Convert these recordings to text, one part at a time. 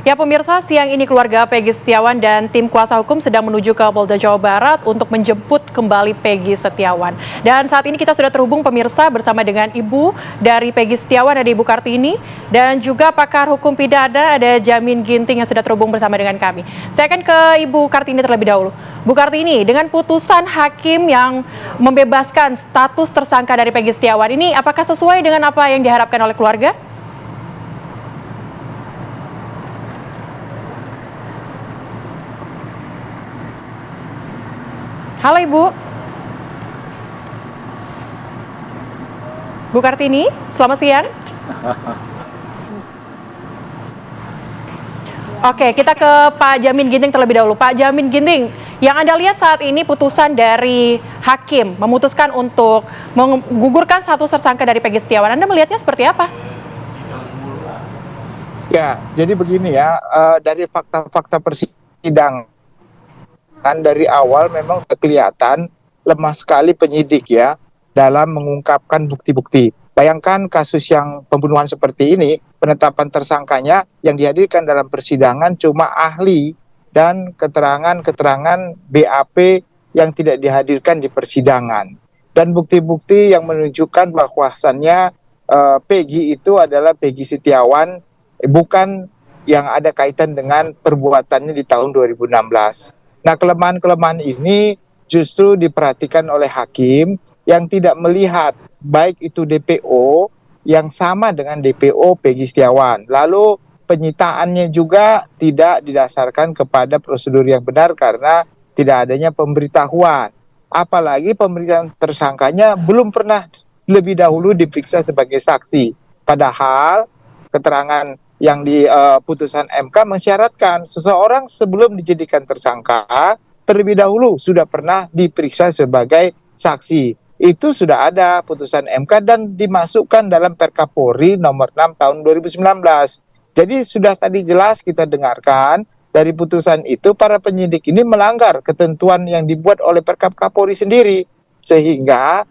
Ya pemirsa, siang ini keluarga Peggy Setiawan dan tim kuasa hukum sedang menuju ke Polda Jawa Barat untuk menjemput kembali Peggy Setiawan. Dan saat ini kita sudah terhubung pemirsa bersama dengan ibu dari Peggy Setiawan, ada Ibu Kartini, dan juga pakar hukum pidana ada Jamin Ginting yang sudah terhubung bersama dengan kami. Saya akan ke Ibu Kartini terlebih dahulu. Bu Kartini, dengan putusan hakim yang membebaskan status tersangka dari Peggy Setiawan ini, apakah sesuai dengan apa yang diharapkan oleh keluarga? Halo Ibu. Bu Kartini, selamat siang. Oke, kita ke Pak Jamin Ginting terlebih dahulu. Pak Jamin Ginting, yang Anda lihat saat ini putusan dari hakim memutuskan untuk menggugurkan status tersangka dari Peggy Setiawan, Anda melihatnya seperti apa? Ya, jadi begini ya, dari fakta-fakta persidangan dari awal memang kelihatan lemah sekali penyidik ya dalam mengungkapkan bukti-bukti. Bayangkan kasus yang pembunuhan seperti ini, penetapan tersangkanya yang dihadirkan dalam persidangan cuma ahli dan keterangan-keterangan BAP yang tidak dihadirkan di persidangan. Dan bukti-bukti yang menunjukkan bahwasannya Peggy itu adalah Peggy Setiawan, bukan yang ada kaitan dengan perbuatannya di tahun 2016. Nah, kelemahan-kelemahan ini justru diperhatikan oleh hakim yang tidak melihat baik itu DPO yang sama dengan DPO Peggy Setiawan. Lalu penyitaannya juga tidak didasarkan kepada prosedur yang benar karena tidak adanya pemberitahuan. Apalagi pemeriksaan tersangkanya belum pernah lebih dahulu diperiksa sebagai saksi. Padahal keterangan yang di putusan MK mensyaratkan seseorang sebelum dijadikan tersangka terlebih dahulu sudah pernah diperiksa sebagai saksi. Itu sudah ada putusan MK dan dimasukkan dalam Perkapolri nomor 6 tahun 2019. Jadi sudah tadi jelas kita dengarkan dari putusan itu para penyidik ini melanggar ketentuan yang dibuat oleh Perkapolri sendiri, sehingga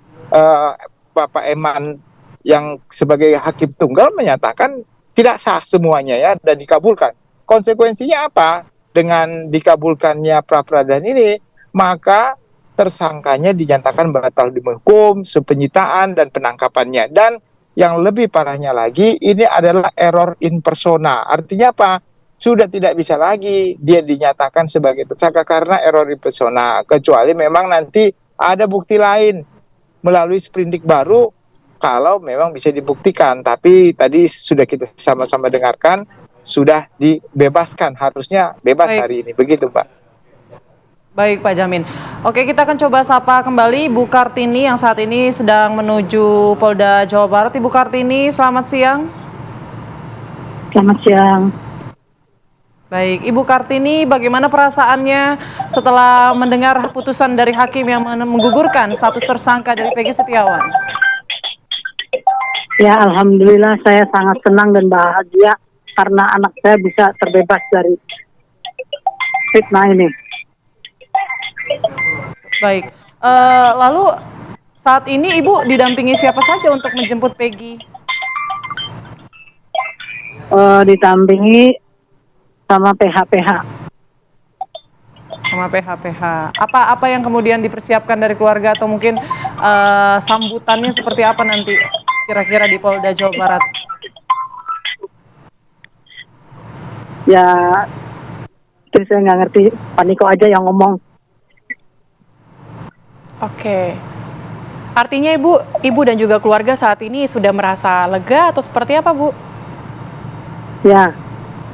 Bapak Eman yang sebagai hakim tunggal menyatakan tidak sah semuanya ya dan dikabulkan. Konsekuensinya apa? Dengan dikabulkannya pra-peradilan ini, maka tersangkanya dinyatakan batal demi hukum, penyitaan dan penangkapannya. Dan yang lebih parahnya lagi, ini adalah error in persona. Artinya apa? Sudah tidak bisa lagi dia dinyatakan sebagai tersangka karena error in persona. Kecuali memang nanti ada bukti lain melalui sprindik baru kalau memang bisa dibuktikan. Tapi tadi sudah kita sama-sama dengarkan, sudah dibebaskan, harusnya bebas hari ini. Begitu, Pak. Baik, Pak Jamin. Oke, kita akan coba sapa kembali Ibu Kartini yang saat ini sedang menuju Polda Jawa Barat. Ibu Kartini, selamat siang. Selamat siang. Baik, Ibu Kartini, bagaimana perasaannya setelah mendengar putusan dari hakim yang menggugurkan status tersangka dari Peggy Setiawan? Ya, alhamdulillah saya sangat senang dan bahagia karena anak saya bisa terbebas dari fitnah ini. Baik, lalu saat ini Ibu didampingi siapa saja untuk menjemput Peggy? Didampingi sama PH-PH. Sama PH-PH. Apa yang kemudian dipersiapkan dari keluarga atau mungkin sambutannya seperti apa nanti kira-kira di Polda Jawa Barat? Ya, itu saya nggak ngerti. Pak Niko aja yang ngomong. Oke. Artinya Ibu dan juga keluarga saat ini sudah merasa lega atau seperti apa, Bu? Ya,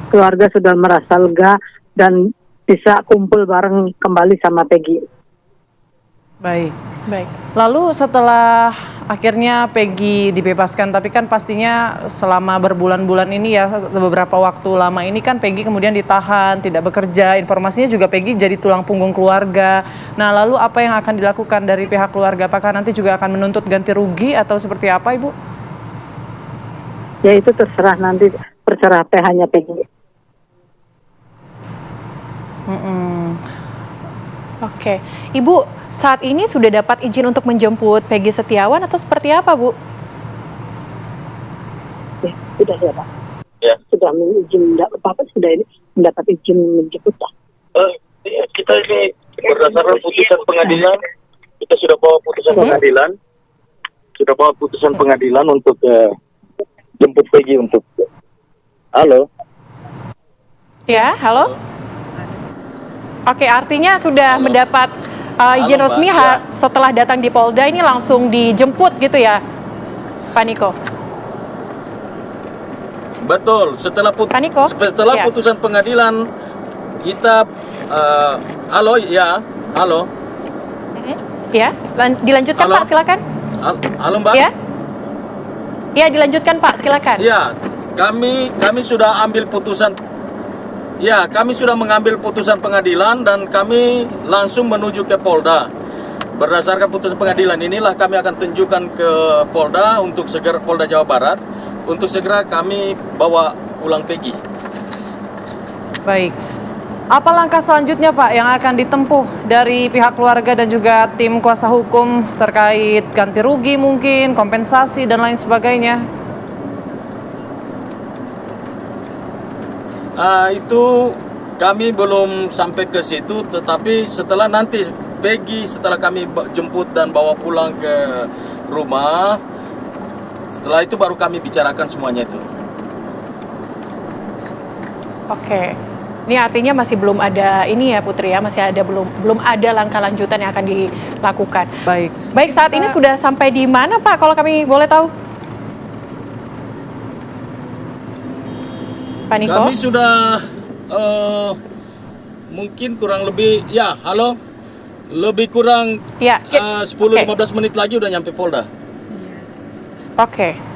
keluarga sudah merasa lega dan bisa kumpul bareng kembali sama Peggy. Baik. Lalu setelah akhirnya Peggy dibebaskan, tapi kan pastinya selama berbulan-bulan ini ya, beberapa waktu lama ini kan Peggy kemudian ditahan, tidak bekerja, informasinya juga Peggy jadi tulang punggung keluarga. Nah, lalu apa yang akan dilakukan dari pihak keluarga? Apakah nanti juga akan menuntut ganti rugi atau seperti apa, Ibu? Ya, itu terserah nanti, terserah PH-nya Peggy. Oke, Ibu saat ini sudah dapat izin untuk menjemput Peggy Setiawan atau seperti apa, Bu? Ya, sudah ya, Pak. Ya. Sudah Bapak sudah mendapat izin menjemput. Kita ini berdasarkan putusan pengadilan, kita sudah bawa putusan pengadilan, untuk jemput Peggy untuk. Halo. Ya, halo. Oke, artinya sudah mendapat izin Halo, resmi Mbak. Ya. setelah datang di Polda ini langsung dijemput gitu ya, Pak Niko? Betul, setelah Pak Niko? Ya. putusan pengadilan kita halo. Ya, dilanjutkan Halo. Pak, silakan. Halo Mbak. Ya. Ya, dilanjutkan Pak, silakan. Ya, kami sudah ambil putusan. Ya, kami sudah mengambil putusan pengadilan dan kami langsung menuju ke Polda. Berdasarkan putusan pengadilan inilah kami akan tunjukkan ke Polda Polda Jawa Barat untuk segera kami bawa pulang Peggy. Baik. Apa langkah selanjutnya Pak yang akan ditempuh dari pihak keluarga dan juga tim kuasa hukum terkait ganti rugi mungkin, kompensasi dan lain sebagainya? Itu kami belum sampai ke situ, tetapi setelah nanti Peggy setelah kami jemput dan bawa pulang ke rumah, setelah itu baru kami bicarakan semuanya itu. Oke. Ini artinya masih belum ada ini ya Putri ya, masih ada belum ada langkah lanjutan yang akan dilakukan. Baik. Baik, saat ini sudah sampai di mana Pak kalau kami boleh tahu? Pak Niko? Kami sudah mungkin kurang lebih lebih kurang Ya. 10-15 menit lagi udah nyampe Polda. Oke.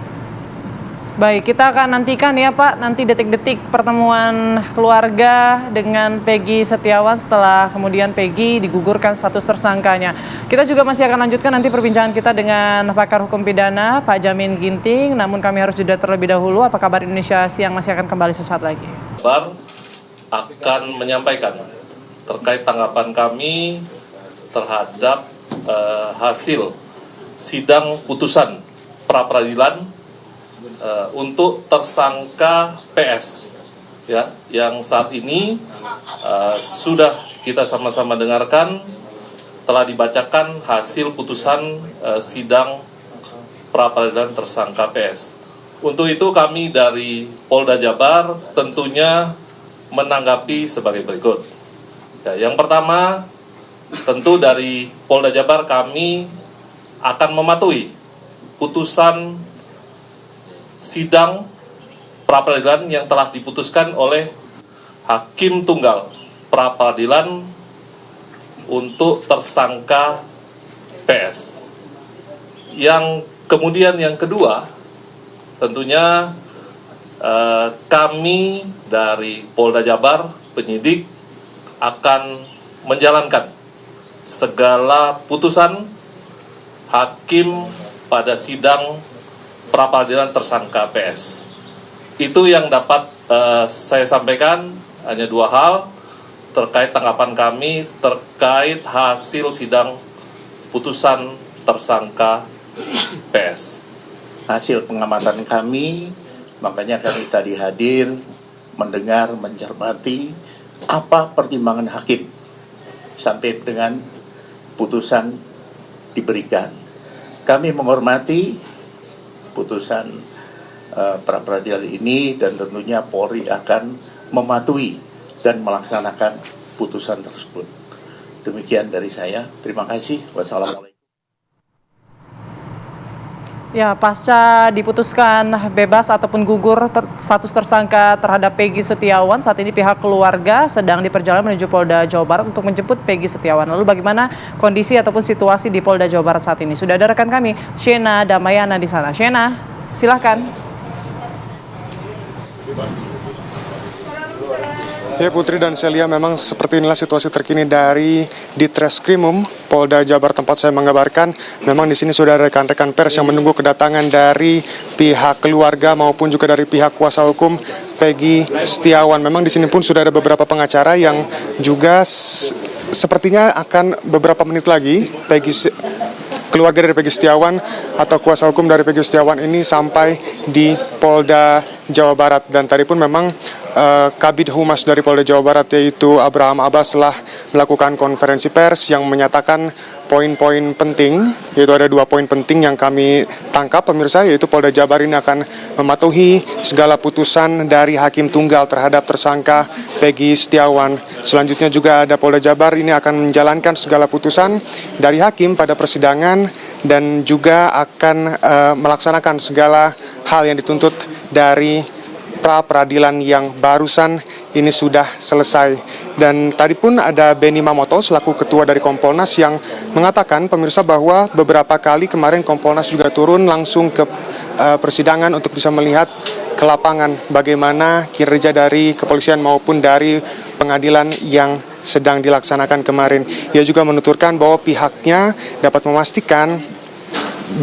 Baik, kita akan nantikan ya Pak, nanti detik-detik pertemuan keluarga dengan Peggy Setiawan setelah kemudian Peggy digugurkan status tersangkanya. Kita juga masih akan lanjutkan nanti perbincangan kita dengan pakar hukum pidana, Pak Jamin Ginting, namun kami harus jeda terlebih dahulu. Apa kabar Indonesia Siang masih akan kembali sesaat lagi. Akan menyampaikan terkait tanggapan kami terhadap hasil sidang putusan pra-peradilan untuk tersangka PS ya, yang saat ini sudah kita sama-sama dengarkan, telah dibacakan hasil putusan sidang pra-peradilan tersangka PS. Untuk itu kami dari Polda Jabar tentunya menanggapi sebagai berikut. Ya, yang pertama, tentu dari Polda Jabar kami akan mematuhi putusan sidang pra-peradilan yang telah diputuskan oleh Hakim Tunggal pra-peradilan untuk tersangka PS. Yang kemudian yang kedua, tentunya kami dari Polda Jabar, penyidik, akan menjalankan segala putusan hakim pada sidang pra-peradilan tersangka PS. Itu yang dapat saya sampaikan, hanya dua hal terkait tanggapan kami terkait hasil sidang putusan tersangka PS. Hasil pengamatan kami, makanya kami tadi hadir, mendengar, mencermati apa pertimbangan hakim sampai dengan putusan diberikan. Kami menghormati putusan pra-peradilan ini dan tentunya Polri akan mematuhi dan melaksanakan putusan tersebut. Demikian dari saya. Terima kasih. Wassalamualaikum. Ya, pasca diputuskan bebas ataupun gugur status tersangka terhadap Peggy Setiawan, saat ini pihak keluarga sedang diperjalanan menuju Polda Jawa Barat untuk menjemput Peggy Setiawan. Lalu bagaimana kondisi ataupun situasi di Polda Jawa Barat saat ini? Sudah ada rekan kami, Shena Damayana di sana. Shena, silahkan. Ya Putri dan Celia, memang seperti inilah situasi terkini dari Ditreskrimum Polda Jabar tempat saya mengabarkan. Memang di sini sudah ada rekan-rekan pers yang menunggu kedatangan dari pihak keluarga maupun juga dari pihak kuasa hukum Peggy Setiawan. Memang di sini pun sudah ada beberapa pengacara yang juga sepertinya akan beberapa menit lagi keluarga dari Peggy Setiawan atau kuasa hukum dari Peggy Setiawan ini sampai di Polda Jawa Barat. Dan tadi pun memang Kabid Humas dari Polda Jawa Barat yaitu Abraham Abbas telah melakukan konferensi pers yang menyatakan poin-poin penting, yaitu ada 2 poin penting yang kami tangkap pemirsa, yaitu Polda Jabar ini akan mematuhi segala putusan dari Hakim Tunggal terhadap tersangka Peggy Setiawan. Selanjutnya juga ada Polda Jabar ini akan menjalankan segala putusan dari Hakim pada persidangan dan juga akan melaksanakan segala hal yang dituntut dari pra peradilan yang barusan ini sudah selesai. Dan tadi pun ada Benny Mamoto selaku ketua dari Kompolnas yang mengatakan pemirsa bahwa beberapa kali kemarin Kompolnas juga turun langsung ke persidangan untuk bisa melihat ke lapangan bagaimana kinerja dari kepolisian maupun dari pengadilan yang sedang dilaksanakan kemarin. Ia juga menuturkan bahwa pihaknya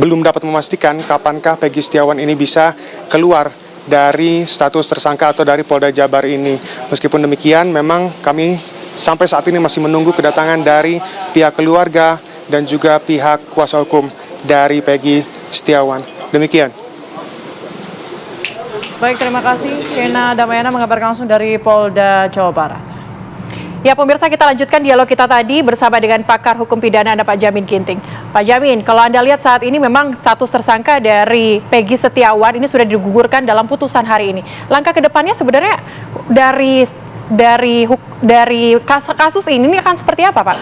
belum dapat memastikan kapankah Peggy Setiawan ini bisa keluar dari status tersangka atau dari Polda Jabar ini. Meskipun demikian, memang kami sampai saat ini masih menunggu kedatangan dari pihak keluarga dan juga pihak kuasa hukum dari Peggy Setiawan. Demikian. Baik, terima kasih. Kena Damayana mengabarkan langsung dari Polda Jawa Barat. Ya pemirsa, kita lanjutkan dialog kita tadi bersama dengan pakar hukum pidana Anda Pak Jamin Ginting. Pak Jamin, kalau Anda lihat saat ini memang status tersangka dari Peggy Setiawan ini sudah digugurkan dalam putusan hari ini. Langkah ke depannya sebenarnya dari kasus ini akan seperti apa, Pak?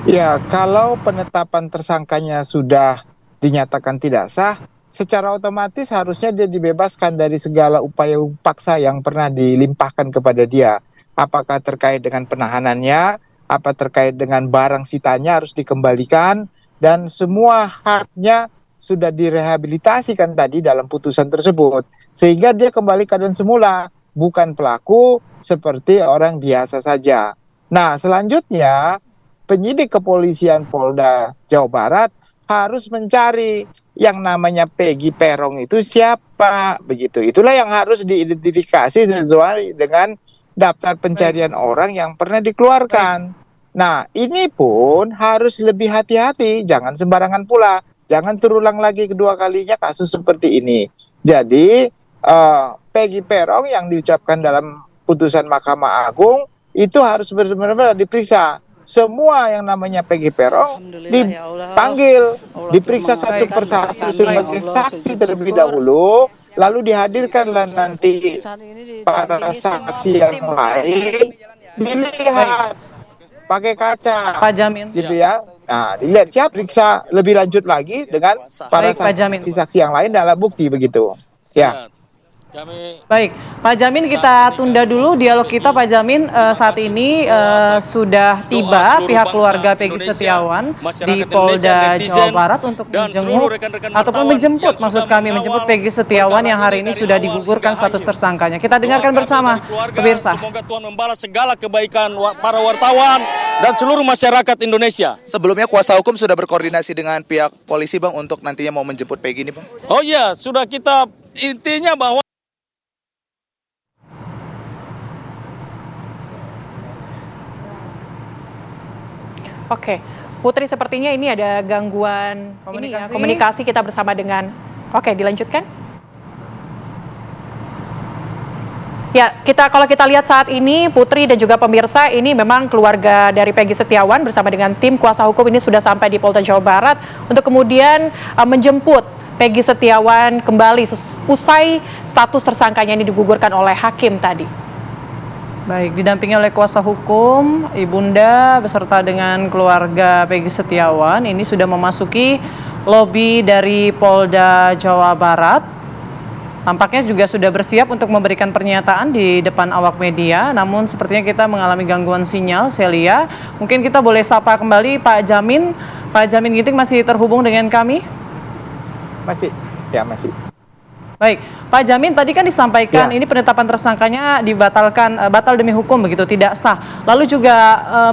Ya, kalau penetapan tersangkanya sudah dinyatakan tidak sah, secara otomatis harusnya dia dibebaskan dari segala upaya paksa yang pernah dilimpahkan kepada dia. Apakah terkait dengan penahanannya, apa terkait dengan barang sitanya harus dikembalikan, dan semua haknya sudah direhabilitasikan tadi dalam putusan tersebut. Sehingga dia kembali keadaan semula, bukan pelaku seperti orang biasa saja. Nah, selanjutnya penyidik kepolisian Polda Jawa Barat harus mencari yang namanya Peggy Perong itu siapa, begitu. Itulah yang harus diidentifikasi sesuai dengan daftar pencarian orang yang pernah dikeluarkan. Nah, ini pun harus lebih hati-hati, jangan sembarangan pula. Jangan terulang lagi kedua kalinya kasus seperti ini. Jadi, Peggy Perong yang diucapkan dalam putusan Mahkamah Agung, itu harus benar-benar diperiksa. Semua yang namanya Peggy Perong dipanggil, diperiksa satu persatu sebagai saksi terlebih dahulu, lalu dihadirkanlah nanti para saksi yang lain, dilihat pakai kaca, Pak Jamin, gitu ya. Nah, dilihat siap, periksa lebih lanjut lagi dengan para saksi-saksi yang lain dalam bukti begitu. Ya. Baik, Pak Jamin, kita tunda dulu dialog kita. Pak Jamin, saat ini sudah tiba pihak keluarga Peggy Setiawan di Polda Jawa Barat untuk menjenguk ataupun menjemput, maksud kami menjemput Peggy Setiawan yang hari ini sudah digugurkan status tersangkanya. Kita dengarkan bersama, pemirsa. Semoga Tuhan membalas segala kebaikan para wartawan dan seluruh masyarakat Indonesia. Sebelumnya kuasa hukum sudah berkoordinasi dengan pihak polisi, Bang, untuk nantinya mau menjemput Peggy ini, Bang? Oh iya, sudah kita, intinya bahwa Oke, Putri, sepertinya ini ada gangguan komunikasi kita bersama dengan. Oke, dilanjutkan. Ya, kalau kita lihat saat ini, Putri dan juga pemirsa, ini memang keluarga dari Peggy Setiawan bersama dengan tim kuasa hukum ini sudah sampai di Polda Jawa Barat untuk kemudian menjemput Peggy Setiawan kembali usai status tersangkanya ini digugurkan oleh hakim tadi. Baik, didampingi oleh kuasa hukum, Ibunda beserta dengan keluarga Peggy Setiawan ini sudah memasuki lobi dari Polda Jawa Barat. Tampaknya juga sudah bersiap untuk memberikan pernyataan di depan awak media, namun sepertinya kita mengalami gangguan sinyal, Celia. Mungkin kita boleh sapa kembali Pak Jamin. Pak Jamin Ginting masih terhubung dengan kami? Masih. Baik, Pak Jamin, tadi kan disampaikan ini penetapan tersangkanya dibatalkan, batal demi hukum begitu, tidak sah. Lalu juga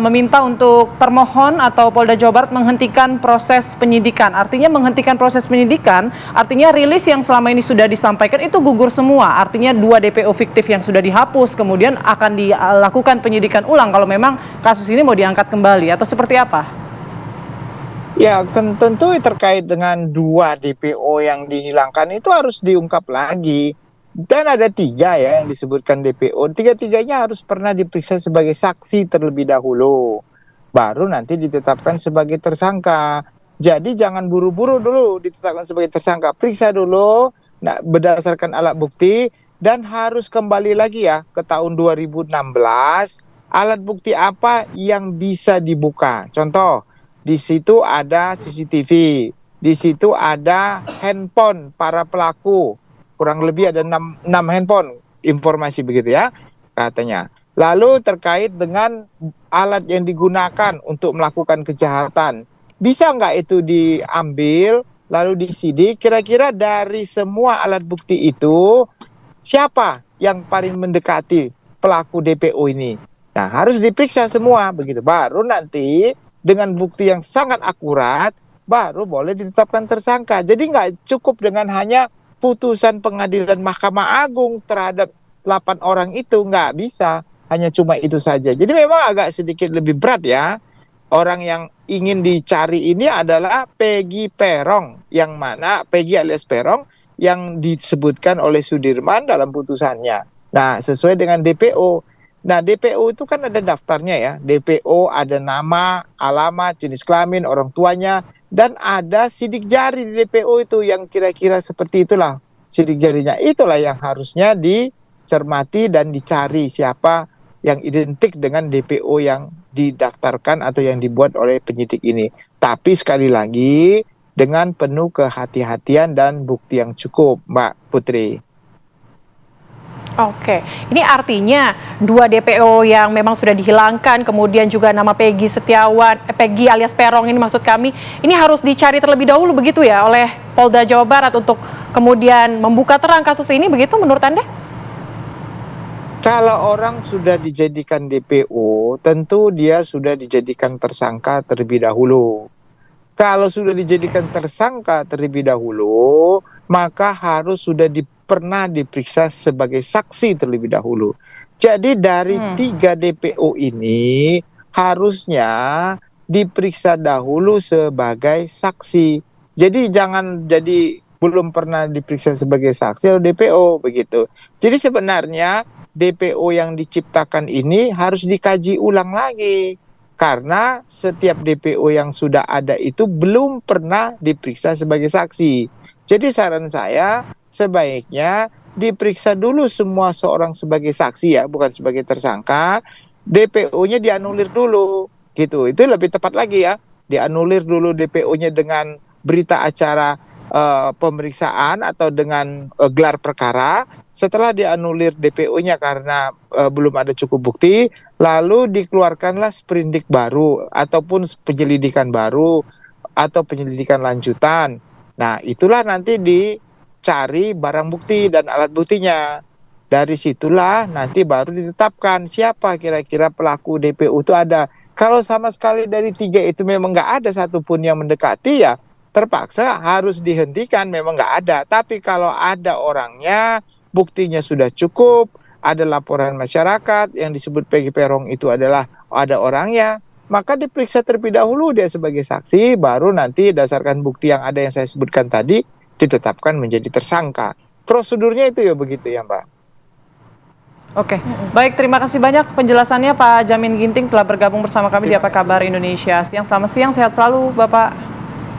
meminta untuk termohon atau Polda Jawa Barat menghentikan proses penyidikan. Artinya menghentikan proses penyidikan, artinya rilis yang selama ini sudah disampaikan itu gugur semua. Artinya 2 DPO fiktif yang sudah dihapus, kemudian akan dilakukan penyidikan ulang kalau memang kasus ini mau diangkat kembali, atau seperti apa? Ya, kan tentu terkait dengan 2 DPO yang dihilangkan itu harus diungkap lagi. Dan ada 3 ya yang disebutkan DPO. Tiga-tiganya harus pernah diperiksa sebagai saksi terlebih dahulu. Baru nanti ditetapkan sebagai tersangka. Jadi jangan buru-buru dulu ditetapkan sebagai tersangka. Periksa dulu berdasarkan alat bukti dan harus kembali lagi ya ke tahun 2016. Alat bukti apa yang bisa dibuka? Contoh, di situ ada CCTV, di situ ada handphone para pelaku, kurang lebih ada 6 handphone, informasi begitu ya katanya. Lalu terkait dengan alat yang digunakan untuk melakukan kejahatan, bisa nggak itu diambil lalu disidik? Kira-kira dari semua alat bukti itu siapa yang paling mendekati pelaku DPO ini? Nah, harus diperiksa semua begitu. Baru nanti dengan bukti yang sangat akurat, baru boleh ditetapkan tersangka. Jadi nggak cukup dengan hanya putusan pengadilan Mahkamah Agung terhadap 8 orang itu, nggak bisa. Hanya cuma itu saja. Jadi memang agak sedikit lebih berat ya. Orang yang ingin dicari ini adalah Peggy Peron, yang mana Peggy alias Peron yang disebutkan oleh Sudirman dalam putusannya. Nah, sesuai dengan DPO. Nah, DPO itu kan ada daftarnya ya. DPO ada nama, alamat, jenis kelamin, orang tuanya, dan ada sidik jari di DPO itu yang kira-kira seperti itulah. Sidik jarinya itulah yang harusnya dicermati dan dicari siapa yang identik dengan DPO yang didaftarkan atau yang dibuat oleh penyidik ini. Tapi sekali lagi dengan penuh kehati-hatian dan bukti yang cukup, Mbak Putri. Oke, ini artinya 2 DPO yang memang sudah dihilangkan, kemudian juga nama Peggy Setiawan, Peggy alias Peron ini maksud kami, ini harus dicari terlebih dahulu begitu ya oleh Polda Jawa Barat untuk kemudian membuka terang kasus ini, begitu menurut Anda? Kalau orang sudah dijadikan DPO, tentu dia sudah dijadikan tersangka terlebih dahulu. Kalau sudah dijadikan tersangka terlebih dahulu, maka harus sudah pernah diperiksa sebagai saksi terlebih dahulu. Jadi dari 3 DPO ini harusnya diperiksa dahulu sebagai saksi. Jadi jangan jadi belum pernah diperiksa sebagai saksi atau DPO begitu. Jadi sebenarnya DPO yang diciptakan ini harus dikaji ulang lagi. Karena setiap DPO yang sudah ada itu belum pernah diperiksa sebagai saksi. Jadi saran saya sebaiknya diperiksa dulu semua seorang sebagai saksi ya, bukan sebagai tersangka. DPO-nya dianulir dulu, gitu. Itu lebih tepat lagi ya. Dianulir dulu DPO-nya dengan berita acara pemeriksaan atau dengan gelar perkara. Setelah dianulir DPO-nya karena belum ada cukup bukti, lalu dikeluarkanlah sprindik baru ataupun penyelidikan baru atau penyelidikan lanjutan. Nah, itulah nanti dicari barang bukti dan alat buktinya. Dari situlah nanti baru ditetapkan siapa kira-kira pelaku DPO itu ada. Kalau sama sekali dari 3 itu memang nggak ada satupun yang mendekati, ya terpaksa harus dihentikan, memang nggak ada. Tapi kalau ada orangnya, buktinya sudah cukup, ada laporan masyarakat yang disebut Peggy Peron itu adalah ada orangnya, maka diperiksa terlebih dahulu dia sebagai saksi, baru nanti berdasarkan bukti yang ada yang saya sebutkan tadi, ditetapkan menjadi tersangka. Prosedurnya itu ya begitu ya, Mbak. Oke, baik, terima kasih banyak penjelasannya Pak Jamin Ginting telah bergabung bersama kami di Apa Kabar Indonesia. Selamat siang, sehat selalu Bapak.